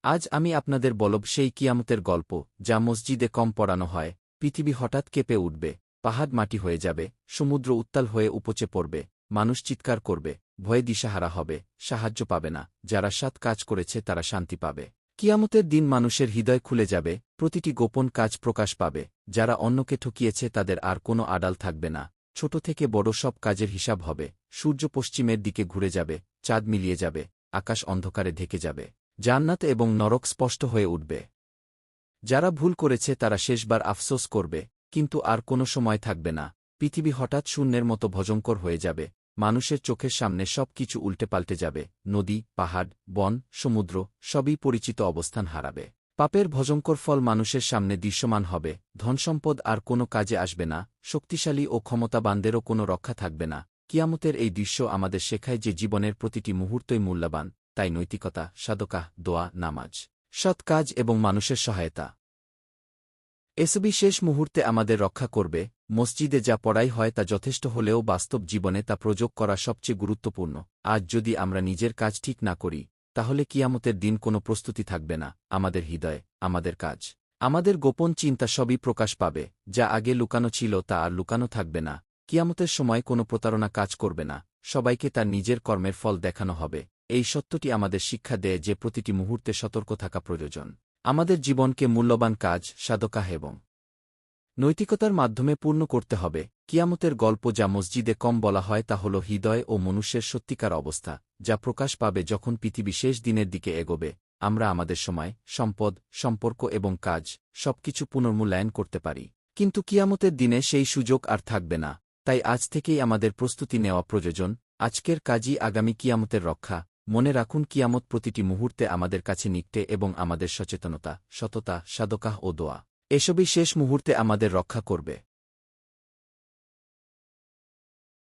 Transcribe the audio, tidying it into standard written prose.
আজ আমি আপনাদের বলব সেই কিয়ামতের গল্প, যা মসজিদে কম পড়ানো হয়। পৃথিবী হঠাৎ কেঁপে উঠবে, পাহাড় মাটি হয়ে যাবে, সমুদ্র উত্তাল হয়ে উপচে পড়বে, মানুষ চিৎকার করবে, ভয়ে দিশাহারা হবে, সাহায্য পাবে না, যারা সৎ কাজ করেছে তারা শান্তি পাবে। কিয়ামতের দিন মানুষের হৃদয় খুলে যাবে, প্রতিটি গোপন কাজ প্রকাশ পাবে, যারা অন্যকে ঠকিয়েছে তাদের আর কোনো আড়াল থাকবে না। ছোট থেকে বড় সব কাজের হিসাব হবে, সূর্য পশ্চিমের দিকে ঘুরে যাবে, চাঁদ মিলিয়ে যাবে, আকাশ অন্ধকারে ঢেকে যাবে, জান্নাত এবং নরক স্পষ্ট হয়ে উঠবে। যারা ভুল করেছে তারা শেষবার আফসোস করবে, কিন্তু আর কোনো সময় থাকবে না। পৃথিবী হঠাৎ শূন্যের মতো ভয়ঙ্কর হয়ে যাবে, মানুষের চোখের সামনে সব কিছু উল্টে পাল্টে যাবে, নদী, পাহাড়, বন, সমুদ্র সবই পরিচিত অবস্থান হারাবে। পাপের ভয়ঙ্কর ফল মানুষের সামনে দৃশ্যমান হবে, ধনসম্পদ আর কোনো কাজে আসবে না, শক্তিশালী ও ক্ষমতাবানদেরও কোনো রক্ষা থাকবে না। কিয়ামতের এই দৃশ্য আমাদের শেখায় যে জীবনের প্রতিটি মুহূর্তই মূল্যবান, তাই নৈতিকতা, সাদকাহ, দোয়া, নামাজ, সৎ কাজ এবং মানুষের সহায়তা এসবই শেষ মুহূর্তে আমাদের রক্ষা করবে। মসজিদে যা পড়াই হয় তা যথেষ্ট হলেও বাস্তব জীবনে তা প্রয়োগ করা সবচেয়ে গুরুত্বপূর্ণ। আজ যদি আমরা নিজের কাজ ঠিক না করি, তাহলে কিয়ামতের দিন কোনো প্রস্তুতি থাকবে না। আমাদের হৃদয়, আমাদের কাজ, আমাদের গোপন চিন্তা সবই প্রকাশ পাবে। যা আগে লুকানো ছিল তা আর লুকানো থাকবে না। কিয়ামতের সময় কোনো প্রতারণা কাজ করবে না, সবাইকে তার নিজের কর্মের ফল দেখানো হবে। এই সত্যটি আমাদের শিক্ষা দেয় যে প্রতিটি মুহূর্তে সতর্ক থাকা প্রয়োজন। আমাদের জীবনকে মূল্যবান কাজ, সাদকাহ এবং নৈতিকতার মাধ্যমে পূর্ণ করতে হবে। কিয়ামতের গল্প যা মসজিদে কম বলা হয় তা হল হৃদয় ও মনুষ্যের সত্যিকার অবস্থা, যা প্রকাশ পাবে যখন পৃথিবী শেষ দিনের দিকে এগোবে। আমরা আমাদের সময়, সম্পদ, সম্পর্ক এবং কাজ সবকিছু পুনর্মূল্যায়ন করতে পারি, কিন্তু কিয়ামতের দিনে সেই সুযোগ আর থাকবে না। তাই আজ থেকেই আমাদের প্রস্তুতি নেওয়া প্রয়োজন। আজকের কাজই আগামী কিয়ামতের রক্ষা। মনে রাখুন, কিয়ামত প্রতিটি মুহূর্তে আমাদের কাছে নিকটে এবং আমাদের সচেতনতা, সততা, সাদকাহ ও দোয়া এসবই শেষ মুহূর্তে আমাদের রক্ষা করবে।